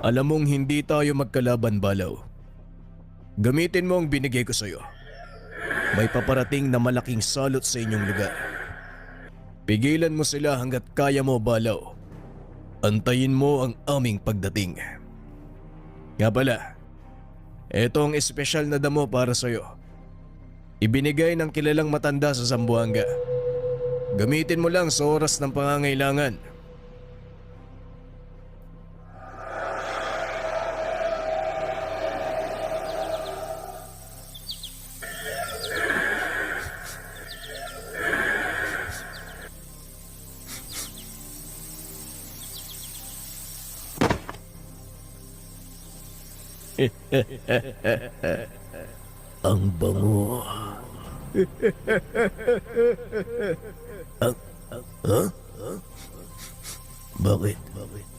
Alam mong hindi tayo magkalaban, Balaw. Gamitin mo ang binigay ko sa'yo. May paparating na malaking salot sa inyong lugar. Pigilan mo sila hanggat kaya mo, Balaw. Antayin mo ang aming pagdating. Nga pala, eto ang espesyal na damo para sa'yo. Ibinigay ng kilalang matanda sa Zamboanga. Gamitin mo lang sa oras ng pangangailangan. Ang bango. Bakit?